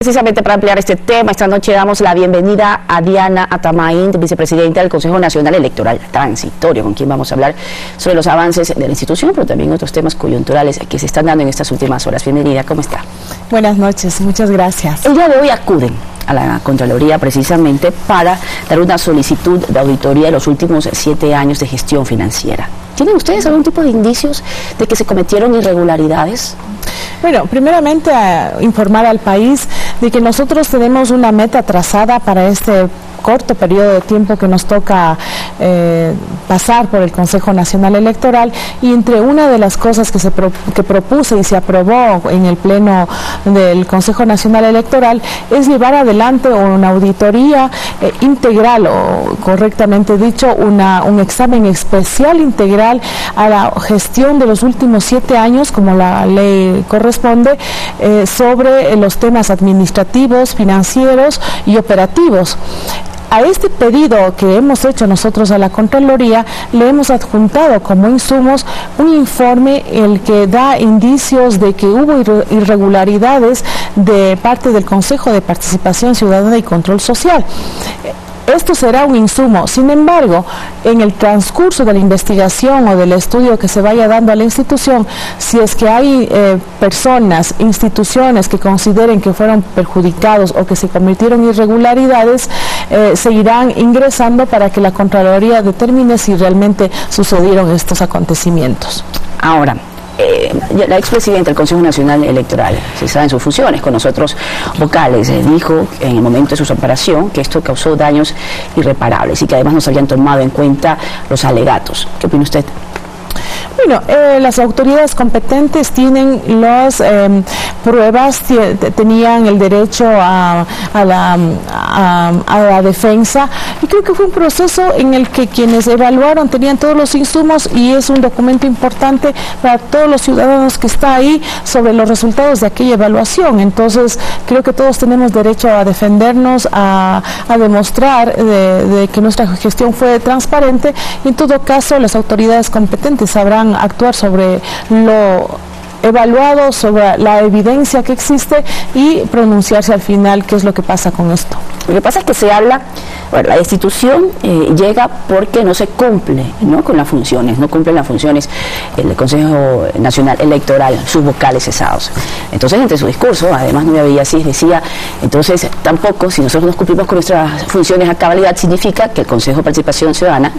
Precisamente para ampliar este tema, esta noche damos la bienvenida a Diana Atamaint, vicepresidenta del Consejo Nacional Electoral Transitorio, con quien vamos a hablar sobre los avances de la institución, pero también otros temas coyunturales que se están dando en estas últimas horas. Bienvenida, ¿cómo está? Buenas noches, muchas gracias. El día de hoy acuden a la Contraloría precisamente para dar una solicitud de auditoría de los últimos 7 años de gestión financiera. ¿Tienen ustedes algún tipo de indicios de que se cometieron irregularidades? Bueno, primeramente informar al país de que nosotros tenemos una meta trazada para este corto periodo de tiempo que nos toca pasar por el Consejo Nacional Electoral, y entre una de las cosas que propuse y se aprobó en el Pleno del Consejo Nacional Electoral es llevar adelante una auditoría integral, o correctamente dicho, un examen especial integral a la gestión de los últimos 7 años, como la ley corresponde, sobre los temas administrativos, financieros y operativos. A este pedido que hemos hecho nosotros a la Contraloría, le hemos adjuntado como insumos un informe el que da indicios de que hubo irregularidades de parte del Consejo de Participación Ciudadana y Control Social. Esto será un insumo. Sin embargo, en el transcurso de la investigación o del estudio que se vaya dando a la institución, si es que hay personas, instituciones que consideren que fueron perjudicados o que se cometieron irregularidades, se irán ingresando para que la Contraloría determine si realmente sucedieron estos acontecimientos. Ahora, la expresidenta del Consejo Nacional Electoral, se sabe en sus funciones con nosotros vocales, dijo en el momento de su separación que esto causó daños irreparables y que además no se habían tomado en cuenta los alegatos. ¿Qué opina usted? Bueno, las autoridades competentes tienen las pruebas, tenían el derecho a la defensa, y creo que fue un proceso en el que quienes evaluaron tenían todos los insumos, y es un documento importante para todos los ciudadanos que está ahí sobre los resultados de aquella evaluación. Entonces, creo que todos tenemos derecho a defendernos, a demostrar de que nuestra gestión fue transparente, y en todo caso las autoridades competentes sabrán actuar sobre lo evaluado, sobre la evidencia que existe, y pronunciarse al final qué es lo que pasa con esto. Lo que pasa es que se habla, bueno, la institución llega porque no se cumple, ¿no?, con las funciones, no cumplen las funciones el Consejo Nacional Electoral, sus vocales cesados. Entonces, entre su discurso, además no me veía así, decía, entonces tampoco, si nosotros no cumplimos con nuestras funciones a cabalidad, significa que el Consejo de Participación Ciudadana,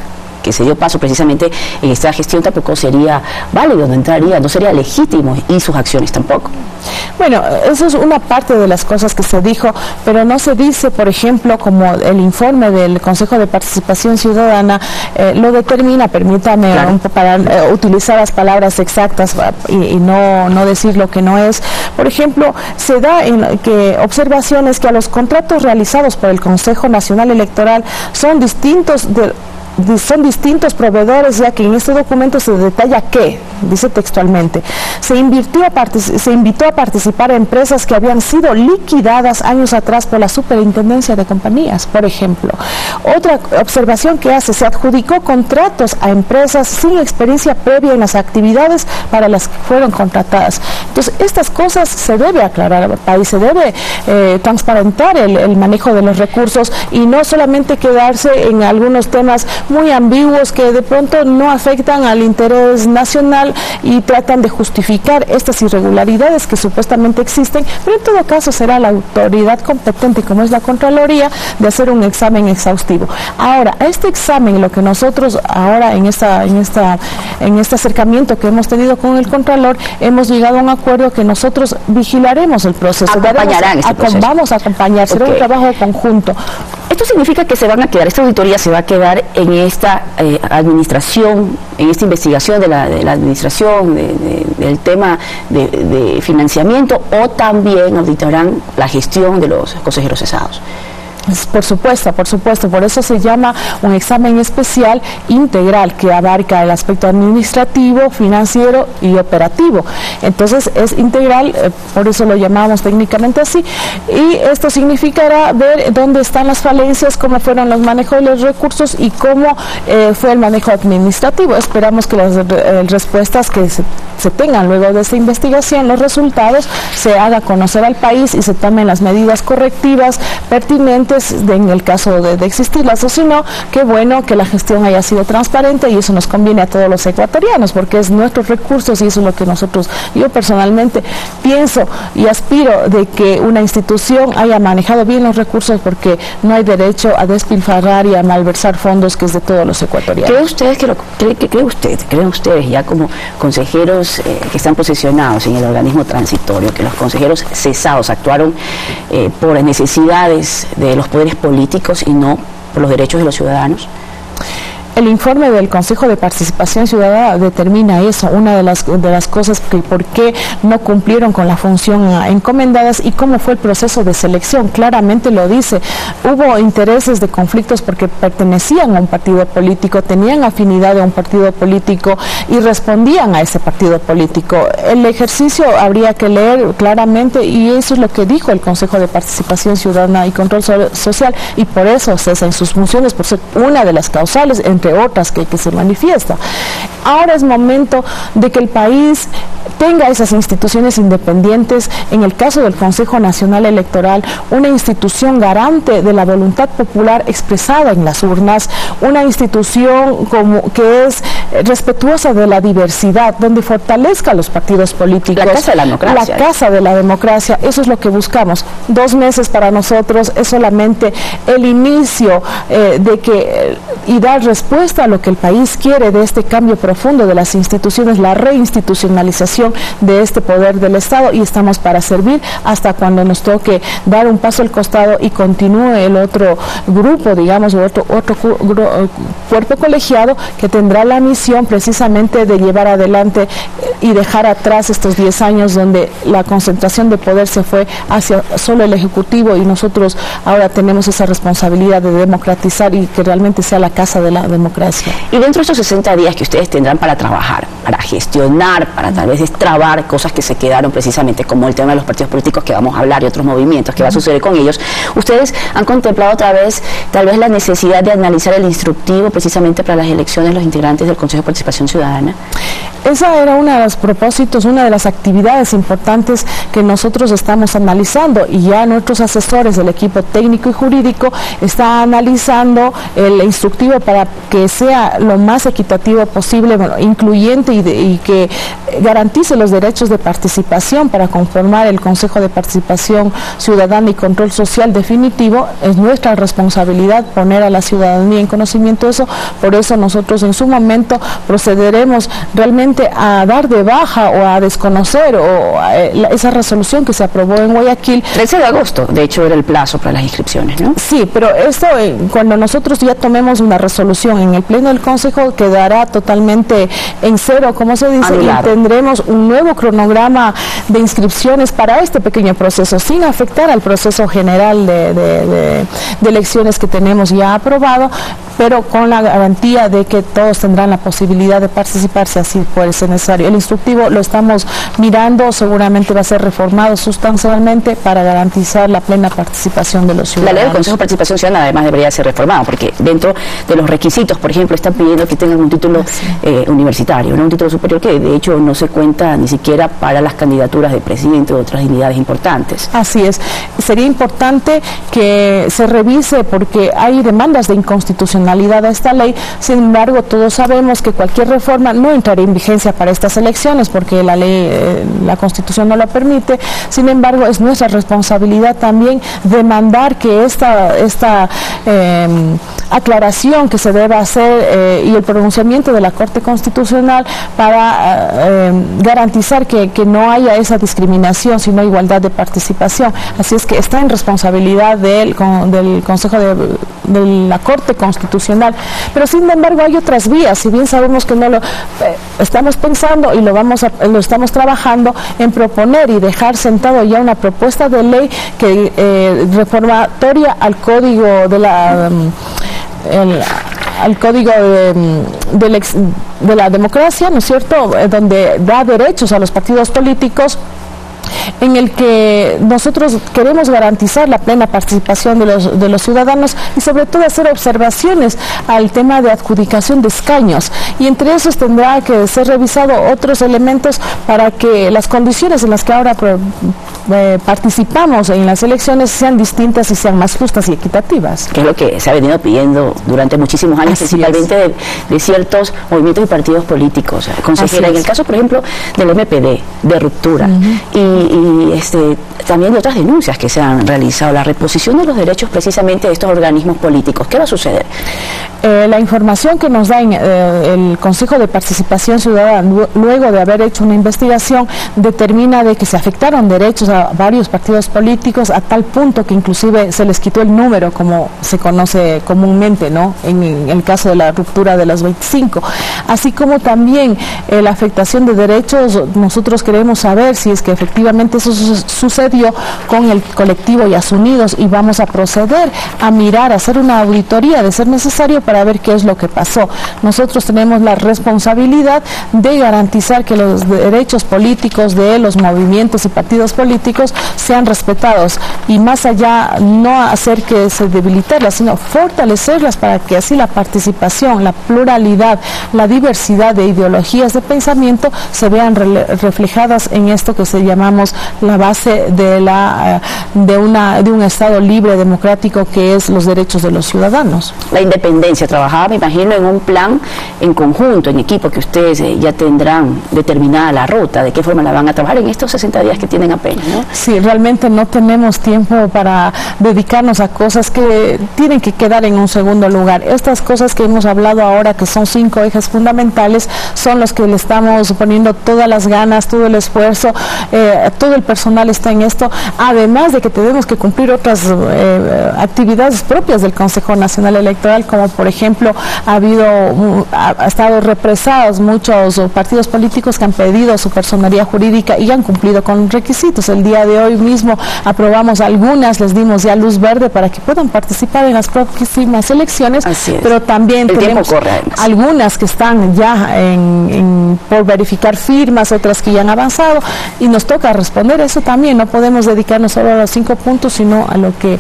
que se dio paso precisamente en esta gestión, tampoco sería válido, no sería legítimo, y sus acciones tampoco. Bueno, eso es una parte de las cosas que se dijo, pero no se dice, por ejemplo, como el informe del Consejo de Participación Ciudadana lo determina, permítame, claro, para utilizar las palabras exactas y no decir lo que no es. Por ejemplo, se da observaciones que a los contratos realizados por el Consejo Nacional Electoral son distintos proveedores, ya que en este documento se detalla que, dice textualmente, se invitó a participar a empresas que habían sido liquidadas años atrás por la Superintendencia de Compañías, por ejemplo. Otra observación que hace: se adjudicó contratos a empresas sin experiencia previa en las actividades para las que fueron contratadas. Entonces, estas cosas se debe aclarar al país, se debe transparentar el manejo de los recursos, y no solamente quedarse en algunos temas muy ambiguos que de pronto no afectan al interés nacional y tratan de justificar estas irregularidades que supuestamente existen, pero en todo caso será la autoridad competente, como es la Contraloría, de hacer un examen exhaustivo. Ahora, a este examen, lo que nosotros ahora en este acercamiento que hemos tenido con el Contralor, hemos llegado a un acuerdo que nosotros vigilaremos el proceso. Acompañarán este proceso. Vamos a acompañar, será un trabajo conjunto. Esto significa que esta auditoría se va a quedar en esta administración, en esta investigación de la administración, del tema de financiamiento, o también auditarán la gestión de los consejeros cesados. Por supuesto, por eso se llama un examen especial integral que abarca el aspecto administrativo, financiero y operativo. Entonces es integral, por eso lo llamamos técnicamente así, y esto significará ver dónde están las falencias, cómo fueron los manejos de los recursos y cómo fue el manejo administrativo. Esperamos que las respuestas que se tengan luego de esta investigación los resultados, se haga conocer al país y se tomen las medidas correctivas pertinentes en el caso de existirlas, o si no, qué bueno que la gestión haya sido transparente y eso nos conviene a todos los ecuatorianos porque es nuestros recursos y eso es lo que yo personalmente pienso y aspiro de que una institución haya manejado bien los recursos porque no hay derecho a despilfarrar y a malversar fondos que es de todos los ecuatorianos. ¿Creen ustedes ya como consejeros que están posesionados en el organismo transitorio, que los consejeros cesados actuaron por necesidades de los poderes políticos y no por los derechos de los ciudadanos? El informe del Consejo de Participación Ciudadana determina eso, una de las cosas que por qué no cumplieron con la función encomendadas y cómo fue el proceso de selección. Claramente lo dice, hubo intereses de conflictos porque pertenecían a un partido político, tenían afinidad a un partido político y respondían a ese partido político. El ejercicio habría que leer claramente y eso es lo que dijo el Consejo de Participación Ciudadana y Control Social y por eso cesa en sus funciones, por ser una de las causales, entre otras que se manifiesta. Ahora es momento de que el país tenga esas instituciones independientes, en el caso del Consejo Nacional Electoral, una institución garante de la voluntad popular expresada en las urnas, una institución que es respetuosa de la diversidad, donde fortalezca a los partidos políticos. La Casa de la Democracia. La Casa de la Democracia, eso es lo que buscamos. 2 meses para nosotros es solamente el inicio y dar respuesta a lo que el país quiere de este cambio profundo de las instituciones, la reinstitucionalización de este poder del Estado y estamos para servir hasta cuando nos toque dar un paso al costado y continúe el otro grupo, digamos, otro cuerpo colegiado que tendrá la misión precisamente de llevar adelante y dejar atrás estos 10 años donde la concentración de poder se fue hacia solo el Ejecutivo y nosotros ahora tenemos esa responsabilidad de democratizar y que realmente sea la Casa de la Democracia. Y dentro de estos 60 días que ustedes tendrán para trabajar, para gestionar, para tal vez destrabar cosas que se quedaron precisamente como el tema de los partidos políticos que vamos a hablar y otros movimientos que va a suceder con ellos, ustedes han contemplado otra vez tal vez la necesidad de analizar el instructivo precisamente para las elecciones de los integrantes del Consejo de Participación Ciudadana. Esa era uno de los propósitos, una de las actividades importantes que nosotros estamos analizando y ya nuestros asesores del equipo técnico y jurídico están analizando el instructivo para que sea lo más equitativo posible, incluyente y que garantice los derechos de participación para conformar el Consejo de Participación Ciudadana y Control Social definitivo. Es nuestra responsabilidad poner a la ciudadanía en conocimiento de eso, por eso nosotros en su momento procederemos realmente a dar de baja o a desconocer esa resolución que se aprobó en Guayaquil. 13 de agosto, de hecho, era el plazo para las inscripciones, ¿no? Sí, pero esto cuando nosotros ya tomemos una resolución en el Pleno del Consejo quedará totalmente en cero, como se dice, y tendremos un nuevo cronograma de inscripciones para este pequeño proceso, sin afectar al proceso general de elecciones que tenemos ya aprobado, pero con la garantía de que todos tendrán la posibilidad de participar si así puede ser necesario. El instructivo lo estamos mirando, seguramente va a ser reformado sustancialmente para garantizar la plena participación de los ciudadanos. La ley del Consejo de Participación Ciudadana además debería ser reformada, porque dentro de los requisitos, por ejemplo, están pidiendo que tengan un título universitario, ¿no? Un título superior que de hecho no se cuenta ni siquiera para las candidaturas de presidente o otras dignidades importantes. Así es. Sería importante que se revise porque hay demandas de inconstitucionalidad a esta ley. Sin embargo, todos sabemos que cualquier reforma no entraría en vigencia para estas elecciones porque la ley, la Constitución no lo permite. Sin embargo, es nuestra responsabilidad también demandar que esta aclaración que se debe hacer y el pronunciamiento de la Corte Constitucional para garantizar que no haya esa discriminación, sino igualdad de participación. Así es que está en responsabilidad del Consejo de la Corte Constitucional. Pero sin embargo hay otras vías, si bien sabemos que no lo estamos pensando y lo estamos trabajando en proponer y dejar sentado ya una propuesta de ley que reformatoria al Código de la al Código de la Democracia, ¿no es cierto?, donde da derechos a los partidos políticos en el que nosotros queremos garantizar la plena participación de los ciudadanos y sobre todo hacer observaciones al tema de adjudicación de escaños, y entre esos tendrá que ser revisado otros elementos para que las condiciones en las que ahora participamos en las elecciones sean distintas y sean más justas y equitativas. Que es lo que se ha venido pidiendo durante muchísimos años, principalmente de ciertos movimientos y partidos políticos. Consejera, en el caso, por ejemplo, del MPD, de ruptura, y también de otras denuncias que se han realizado, la reposición de los derechos precisamente de estos organismos políticos. ¿Qué va a suceder? La información que nos da el Consejo de Participación Ciudadana, luego de haber hecho una investigación, determina de que se afectaron derechos a varios partidos políticos a tal punto que inclusive se les quitó el número, como se conoce comúnmente, ¿no?, en el caso de la ruptura de las 25. Así como también la afectación de derechos, nosotros queremos saber si es que efectivamente eso sucedió con el colectivo Yas Unidos, y vamos a proceder a mirar, a hacer una auditoría de ser necesario para ver qué es lo que pasó. Nosotros tenemos la responsabilidad de garantizar que los derechos políticos de los movimientos y partidos políticos sean respetados, y más allá no hacer que se debilitarlas, sino fortalecerlas para que así la participación, la pluralidad, la diversidad de ideologías de pensamiento se vean reflejadas en esto que se llamamos la base de un Estado libre, democrático, que es los derechos de los ciudadanos. La independencia, trabajaba, me imagino, en un plan en conjunto, en equipo, que ustedes ya tendrán determinada la ruta, de qué forma la van a trabajar en estos 60 días que tienen apenas, ¿no? Sí, realmente no tenemos tiempo para dedicarnos a cosas que tienen que quedar en un segundo lugar. Estas cosas que hemos hablado ahora, que son 5 ejes fundamentales, son los que le estamos poniendo todas las ganas, todo el esfuerzo, todo el personal está en esto, además de que tenemos que cumplir otras actividades propias del Consejo Nacional Electoral, como por ejemplo ha estado represados muchos partidos políticos que han pedido su personería jurídica y han cumplido con requisitos. El día de hoy mismo aprobamos algunas, les dimos ya luz verde para que puedan participar en las próximas elecciones, pero también tenemos algunas que están ya por verificar firmas, otras que ya han avanzado, y nos toca responder eso también. No podemos dedicarnos solo a los 5 puntos, sino a lo que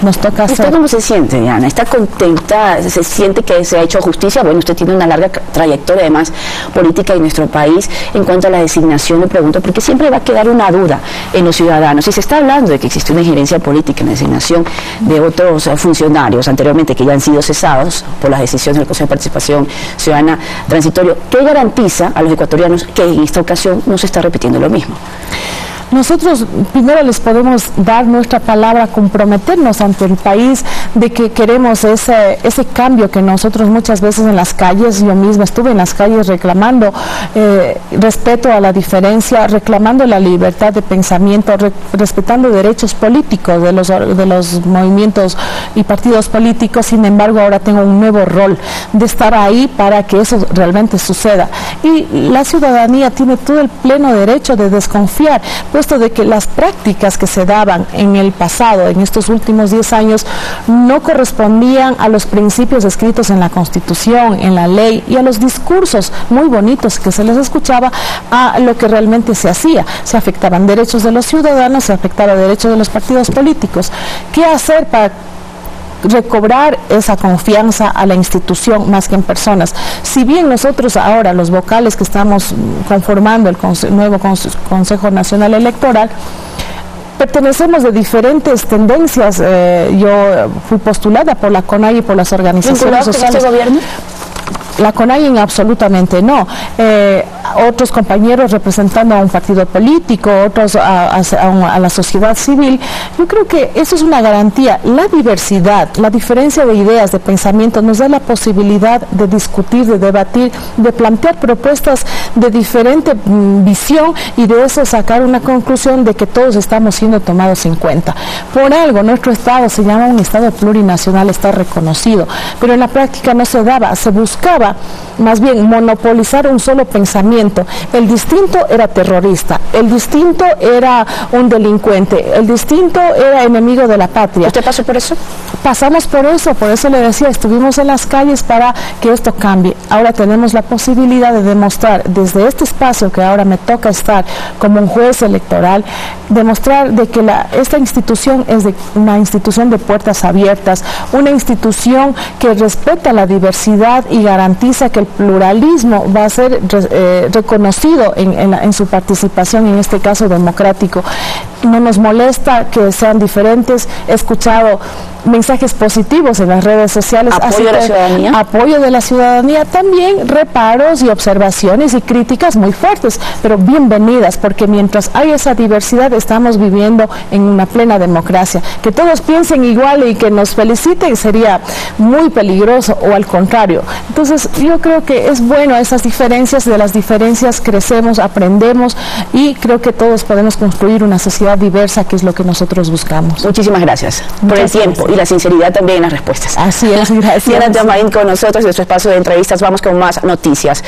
nos toca hacer. ¿Usted cómo se siente, Diana? ¿Está contenta? ¿Se siente que se ha hecho justicia? Bueno, usted tiene una larga trayectoria, además, política en nuestro país. En cuanto a la designación, me pregunto, porque siempre va a quedar una duda en los ciudadanos. Si se está hablando de que existe una injerencia política en la designación de otros funcionarios anteriormente que ya han sido cesados por las decisiones del Consejo de Participación Ciudadana transitorio, ¿qué garantiza a los ecuatorianos que en esta ocasión no se está repitiendo lo mismo? Nosotros primero les podemos dar nuestra palabra, comprometernos ante el país de que queremos ese cambio que nosotros muchas veces en las calles, yo misma estuve en las calles reclamando respeto a la diferencia, reclamando la libertad de pensamiento, respetando derechos políticos de los movimientos y partidos políticos. Sin embargo, ahora tengo un nuevo rol de estar ahí para que eso realmente suceda. Y la ciudadanía tiene todo el pleno derecho de desconfiar, puesto de que las prácticas que se daban en el pasado, en estos últimos 10 años, no correspondían a los principios escritos en la Constitución, en la ley, y a los discursos muy bonitos que se les escuchaba, a lo que realmente se hacía. Se afectaban derechos de los ciudadanos, se afectaban derechos de los partidos políticos. ¿Qué hacer para recobrar esa confianza a la institución más que en personas? Si bien nosotros ahora, los vocales que estamos conformando el nuevo Consejo Nacional Electoral, pertenecemos de diferentes tendencias, yo fui postulada por la CONAI y por las organizaciones sociales. ¿Este gobierno? La CONAI absolutamente no. Otros compañeros representando a un partido político, otros a la sociedad civil. Yo creo que eso es una garantía. La diversidad, la diferencia de ideas, de pensamiento, nos da la posibilidad de discutir, de debatir, de plantear propuestas de diferente visión, y de eso sacar una conclusión de que todos estamos siendo tomados en cuenta. Por algo, nuestro Estado se llama un Estado plurinacional, está reconocido, pero en la práctica no se daba. Se buscaba buscaba más bien monopolizar un solo pensamiento. El distinto era terrorista, el distinto era un delincuente, el distinto era enemigo de la patria. ¿Usted pasó por eso? Pasamos por eso le decía, estuvimos en las calles para que esto cambie. Ahora tenemos la posibilidad de demostrar desde este espacio que ahora me toca estar como un juez electoral, demostrar de que esta institución es una institución de puertas abiertas, una institución que respeta la diversidad y garantiza que el pluralismo va a ser reconocido en su participación, en este caso democrático. No nos molesta que sean diferentes. He escuchado mensajes positivos en las redes sociales. ¿Apoyo de la ciudadanía? Apoyo de la ciudadanía, también reparos y observaciones y críticas muy fuertes, pero bienvenidas, porque mientras hay esa diversidad estamos viviendo en una plena democracia. Que todos piensen igual y que nos feliciten sería muy peligroso, o al contrario. Entonces yo creo que es bueno esas diferencias, de las diferencias crecemos, aprendemos, y creo que todos podemos construir una sociedad diversa, que es lo que nosotros buscamos. Muchísimas gracias por el tiempo y la sinceridad también en las respuestas. Así es, gracias. Atamaint con nosotros de su espacio de entrevistas. Vamos con más noticias.